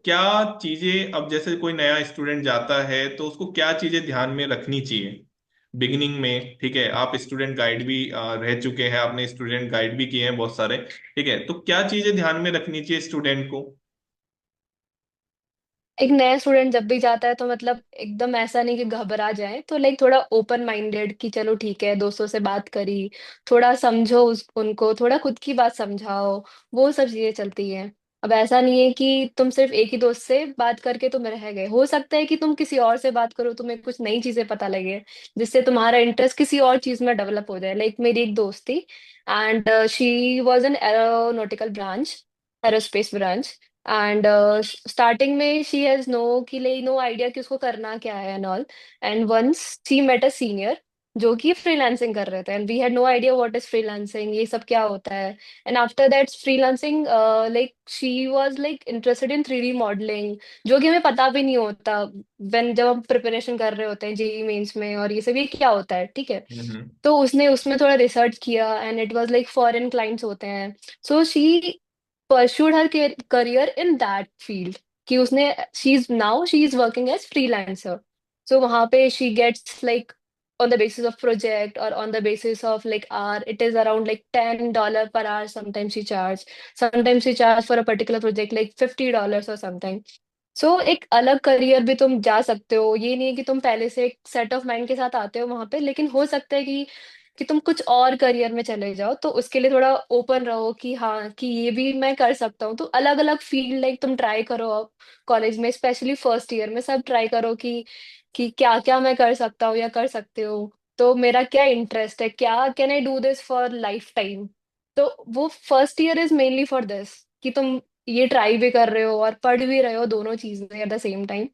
क्या चीजें, अब जैसे कोई नया स्टूडेंट जाता है तो उसको क्या चीजें ध्यान में रखनी चाहिए बिगिनिंग में? ठीक है, आप स्टूडेंट गाइड भी रह चुके हैं, आपने स्टूडेंट गाइड भी किए हैं बहुत सारे। ठीक है, तो क्या चीजें ध्यान में रखनी चाहिए स्टूडेंट को? एक नया स्टूडेंट जब भी जाता है तो मतलब एकदम ऐसा नहीं कि घबरा जाए, तो लाइक थोड़ा ओपन माइंडेड कि चलो ठीक है, दोस्तों से बात करी, थोड़ा समझो उनको, थोड़ा खुद की बात समझाओ, वो सब चीजें चलती हैं। अब ऐसा नहीं है कि तुम सिर्फ एक ही दोस्त से बात करके तुम रह गए, हो सकता है कि तुम किसी और से बात करो, तुम्हें कुछ नई चीजें पता लगे जिससे तुम्हारा इंटरेस्ट किसी और चीज में डेवलप हो जाए। लाइक मेरी एक दोस्त थी, and she was an aeronautical branch, aerospace branch. And starting में शी हैज नो आइडिया कि उसको करना क्या है and all. And once she met a senior जो कि फ्रीलांसिंग कर रहे थे, and we had no idea what is freelancing, ये सब क्या होता है। And after that freelancing, like she was like interested in 3D modelling, जो कि हमें पता भी नहीं होता व्हेन जब हम प्रिपरेशन कर रहे होते हैं जेई मेंस में, और ये सब ये क्या होता है, ठीक है। हम्म। तो उसने उसमें थोड़ा रिसर्च किया, and it was like foreign clients होते हैं। So she pursued her career in that field, कि उसने she is working as freelancer. So वहां पे she gets like on the basis of project or on the basis of like hour, it is around like $10 per hour. Sometimes she charge for a particular project like $50 or something. सो एक अलग career भी तुम जा सकते हो, ये नहीं है कि तुम पहले से एक सेट ऑफ माइंड के साथ आते हो वहां पे, लेकिन हो सकता है कि तुम कुछ और करियर में चले जाओ, तो उसके लिए थोड़ा ओपन रहो कि हाँ, कि ये भी मैं कर सकता हूँ। तो अलग अलग फील्ड लाइक तुम ट्राई करो अब कॉलेज में, स्पेशली फर्स्ट ईयर में सब ट्राई करो कि क्या क्या मैं कर सकता हूँ या कर सकते हो। तो मेरा क्या इंटरेस्ट है, क्या can I do this for life time. तो वो first year is mainly for this, कि तुम ये ट्राई भी कर रहे हो और पढ़ भी रहे हो, दोनों चीजें एट द सेम टाइम।